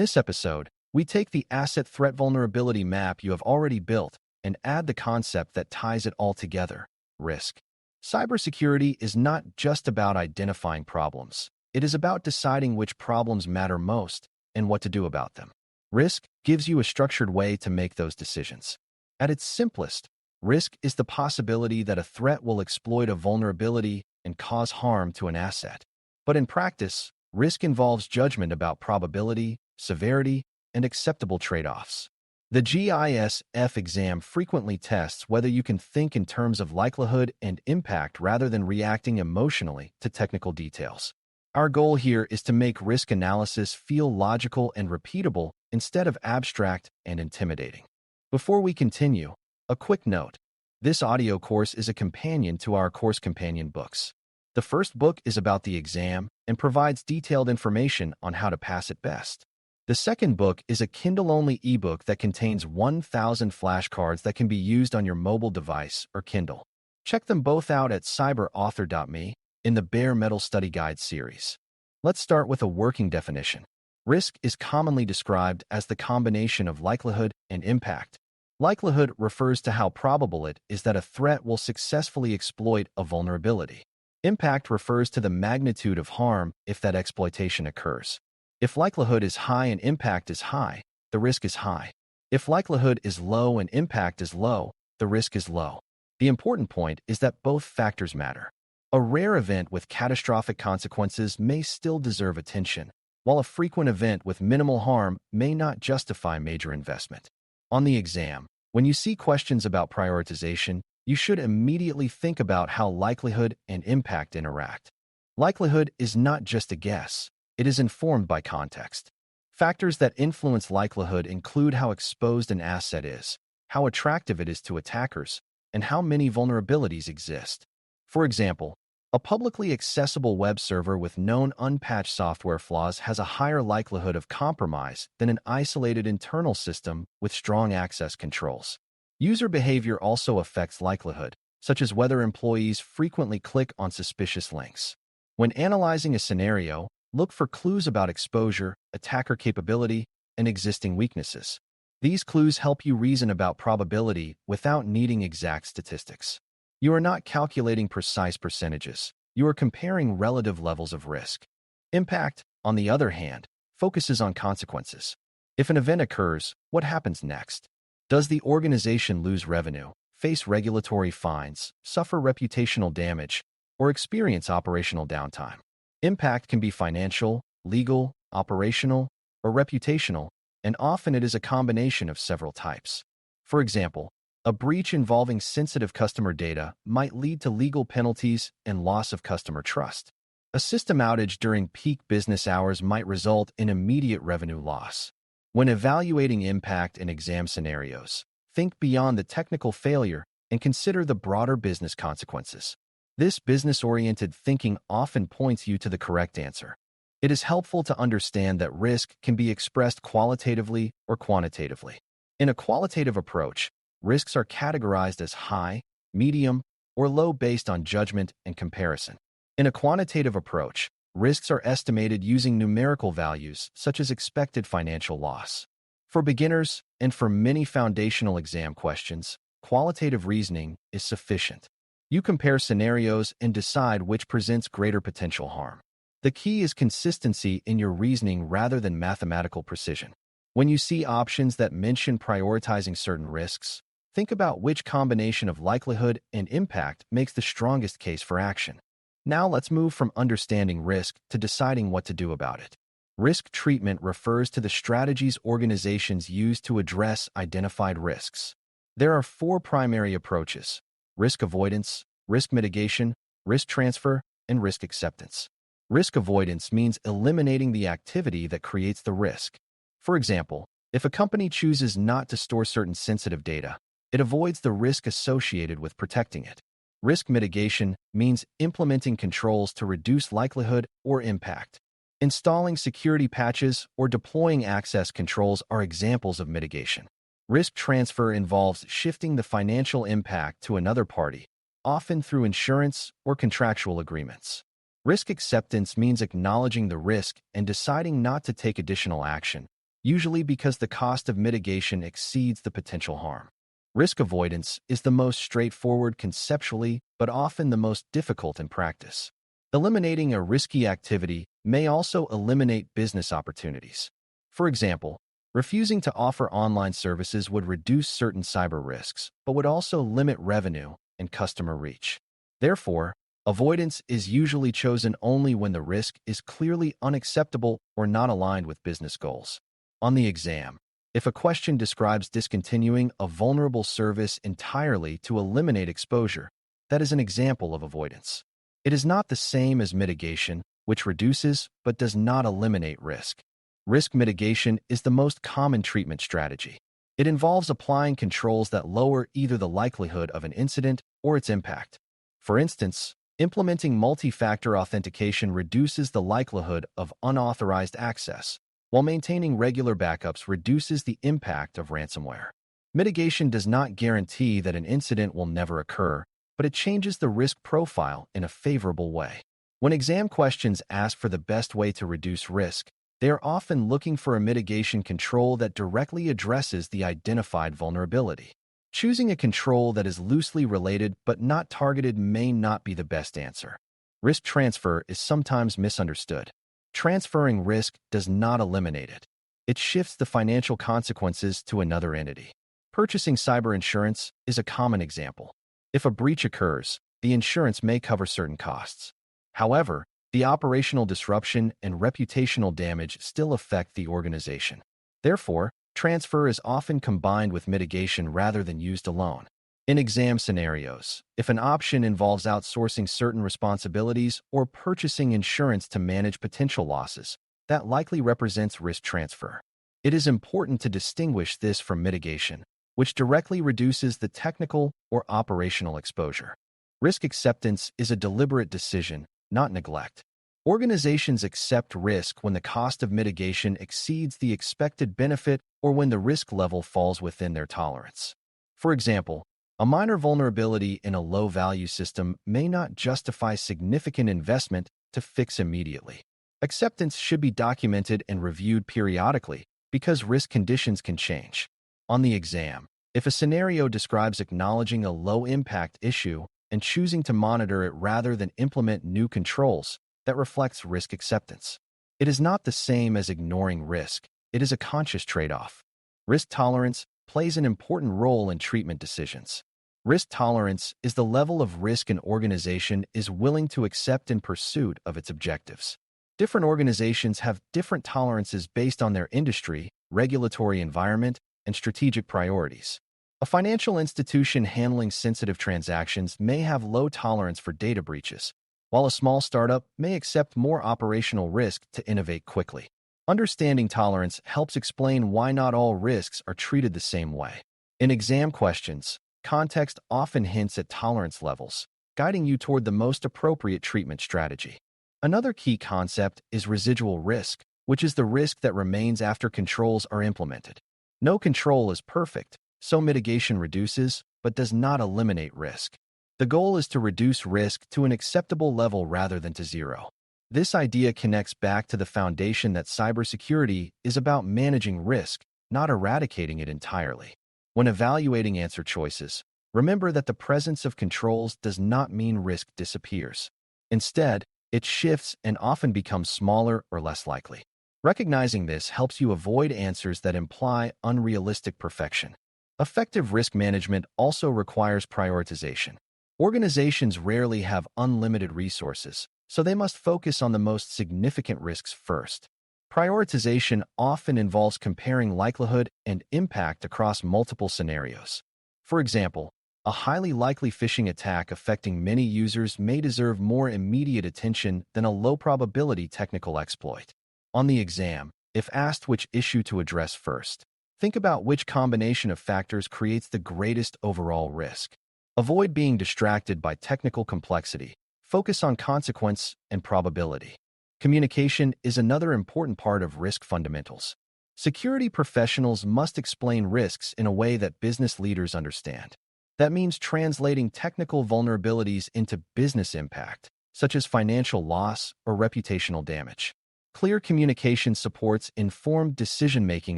this episode, we take the asset threat vulnerability map you have already built and add the concept that ties it all together: risk. Cybersecurity is not just about identifying problems. It is about deciding which problems matter most and what to do about them. Risk gives you a structured way to make those decisions. At its simplest, risk is the possibility that a threat will exploit a vulnerability and cause harm to an asset. But in practice, risk involves judgment about probability, severity, and acceptable trade-offs. The GISF exam frequently tests whether you can think in terms of likelihood and impact rather than reacting emotionally to technical details. Our goal here is to make risk analysis feel logical and repeatable instead of abstract and intimidating. Before we continue, a quick note. This audio course is a companion to our course companion books. The first book is about the exam and provides detailed information on how to pass it best. The second book is a Kindle-only ebook that contains 1,000 flashcards that can be used on your mobile device or Kindle. Check them both out at cyber.author.me in the Bare Metal Study Guide series. Let's start with a working definition. Risk is commonly described as the combination of likelihood and impact. Likelihood refers to how probable it is that a threat will successfully exploit a vulnerability. Impact refers to the magnitude of harm if that exploitation occurs. If likelihood is high and impact is high, the risk is high. If likelihood is low and impact is low, the risk is low. The important point is that both factors matter. A rare event with catastrophic consequences may still deserve attention, while a frequent event with minimal harm may not justify major investment. On the exam, when you see questions about prioritization, you should immediately think about how likelihood and impact interact. Likelihood is not just a guess. It is informed by context. Factors that influence likelihood include how exposed an asset is, how attractive it is to attackers, and how many vulnerabilities exist. For example, a publicly accessible web server with known unpatched software flaws has a higher likelihood of compromise than an isolated internal system with strong access controls. User behavior also affects likelihood, such as whether employees frequently click on suspicious links. When analyzing a scenario, look for clues about exposure, attacker capability, and existing weaknesses. These clues help you reason about probability without needing exact statistics. You are not calculating precise percentages. You are comparing relative levels of risk. Impact, on the other hand, focuses on consequences. If an event occurs, what happens next? Does the organization lose revenue, face regulatory fines, suffer reputational damage, or experience operational downtime? Impact can be financial, legal, operational, or reputational, and often it is a combination of several types. For example, a breach involving sensitive customer data might lead to legal penalties and loss of customer trust. A system outage during peak business hours might result in immediate revenue loss. When evaluating impact in exam scenarios, think beyond the technical failure and consider the broader business consequences. This business-oriented thinking often points you to the correct answer. It is helpful to understand that risk can be expressed qualitatively or quantitatively. In a qualitative approach, risks are categorized as high, medium, or low based on judgment and comparison. In a quantitative approach, risks are estimated using numerical values such as expected financial loss. For beginners and for many foundational exam questions, qualitative reasoning is sufficient. You compare scenarios and decide which presents greater potential harm. The key is consistency in your reasoning rather than mathematical precision. When you see options that mention prioritizing certain risks, think about which combination of likelihood and impact makes the strongest case for action. Now let's move from understanding risk to deciding what to do about it. Risk treatment refers to the strategies organizations use to address identified risks. There are 4 primary approaches: risk avoidance, risk mitigation, risk transfer, and risk acceptance. Risk avoidance means eliminating the activity that creates the risk. For example, if a company chooses not to store certain sensitive data, it avoids the risk associated with protecting it. Risk mitigation means implementing controls to reduce likelihood or impact. Installing security patches or deploying access controls are examples of mitigation. Risk transfer involves shifting the financial impact to another party, often through insurance or contractual agreements. Risk acceptance means acknowledging the risk and deciding not to take additional action, usually because the cost of mitigation exceeds the potential harm. Risk avoidance is the most straightforward conceptually, but often the most difficult in practice. Eliminating a risky activity may also eliminate business opportunities. For example, refusing to offer online services would reduce certain cyber risks, but would also limit revenue and customer reach. Therefore, avoidance is usually chosen only when the risk is clearly unacceptable or not aligned with business goals. On the exam, if a question describes discontinuing a vulnerable service entirely to eliminate exposure, that is an example of avoidance. It is not the same as mitigation, which reduces but does not eliminate risk. Risk mitigation is the most common treatment strategy. It involves applying controls that lower either the likelihood of an incident or its impact. For instance, implementing multi-factor authentication reduces the likelihood of unauthorized access, while maintaining regular backups reduces the impact of ransomware. Mitigation does not guarantee that an incident will never occur, but it changes the risk profile in a favorable way. When exam questions ask for the best way to reduce risk, they are often looking for a mitigation control that directly addresses the identified vulnerability. Choosing a control that is loosely related but not targeted may not be the best answer. Risk transfer is sometimes misunderstood. Transferring risk does not eliminate it. It shifts the financial consequences to another entity. Purchasing cyber insurance is a common example. If a breach occurs, the insurance may cover certain costs. However, the operational disruption and reputational damage still affect the organization. Therefore, transfer is often combined with mitigation rather than used alone. In exam scenarios, if an option involves outsourcing certain responsibilities or purchasing insurance to manage potential losses, that likely represents risk transfer. It is important to distinguish this from mitigation, which directly reduces the technical or operational exposure. Risk acceptance is a deliberate decision, not neglect. Organizations accept risk when the cost of mitigation exceeds the expected benefit or when the risk level falls within their tolerance. For example, a minor vulnerability in a low-value system may not justify significant investment to fix immediately. Acceptance should be documented and reviewed periodically because risk conditions can change. On the exam, if a scenario describes acknowledging a low-impact issue and choosing to monitor it rather than implement new controls, that reflects risk acceptance. It is not the same as ignoring risk. It is a conscious trade-off. Risk tolerance plays an important role in treatment decisions. Risk tolerance is the level of risk an organization is willing to accept in pursuit of its objectives. Different organizations have different tolerances based on their industry, regulatory environment, and strategic priorities. A financial institution handling sensitive transactions may have low tolerance for data breaches, while a small startup may accept more operational risk to innovate quickly. Understanding tolerance helps explain why not all risks are treated the same way. In exam questions, context often hints at tolerance levels, guiding you toward the most appropriate treatment strategy. Another key concept is residual risk, which is the risk that remains after controls are implemented. No control is perfect, so mitigation reduces, but does not eliminate risk. The goal is to reduce risk to an acceptable level rather than to zero. This idea connects back to the foundation that cybersecurity is about managing risk, not eradicating it entirely. When evaluating answer choices, remember that the presence of controls does not mean risk disappears. Instead, it shifts and often becomes smaller or less likely. Recognizing this helps you avoid answers that imply unrealistic perfection. Effective risk management also requires prioritization. Organizations rarely have unlimited resources, so they must focus on the most significant risks first. Prioritization often involves comparing likelihood and impact across multiple scenarios. For example, a highly likely phishing attack affecting many users may deserve more immediate attention than a low-probability technical exploit. On the exam, if asked which issue to address first, think about which combination of factors creates the greatest overall risk. Avoid being distracted by technical complexity. Focus on consequence and probability. Communication is another important part of risk fundamentals. Security professionals must explain risks in a way that business leaders understand. That means translating technical vulnerabilities into business impact, such as financial loss or reputational damage. Clear communication supports informed decision-making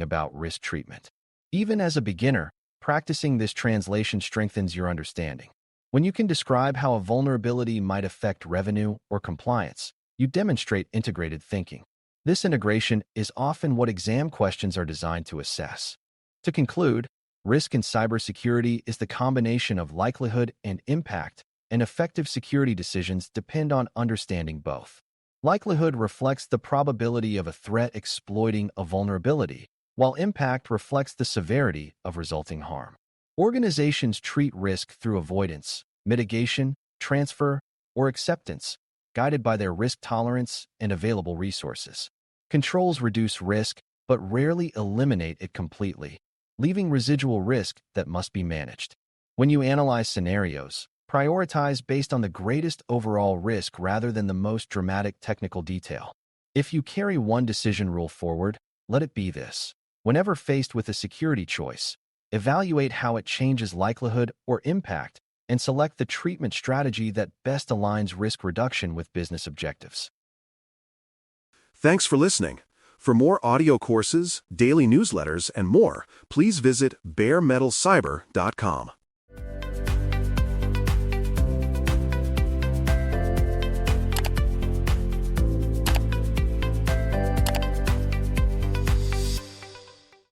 about risk treatment. Even as a beginner, practicing this translation strengthens your understanding. When you can describe how a vulnerability might affect revenue or compliance, you demonstrate integrated thinking. This integration is often what exam questions are designed to assess. To conclude, risk in cybersecurity is the combination of likelihood and impact, and effective security decisions depend on understanding both. Likelihood reflects the probability of a threat exploiting a vulnerability, while impact reflects the severity of resulting harm. Organizations treat risk through avoidance, mitigation, transfer, or acceptance, guided by their risk tolerance and available resources. Controls reduce risk, but rarely eliminate it completely, leaving residual risk that must be managed. When you analyze scenarios, prioritize based on the greatest overall risk rather than the most dramatic technical detail. If you carry one decision rule forward, let it be this. Whenever faced with a security choice, evaluate how it changes likelihood or impact and select the treatment strategy that best aligns risk reduction with business objectives. Thanks for listening. For more audio courses, daily newsletters, and more, please visit baremetalcyber.com.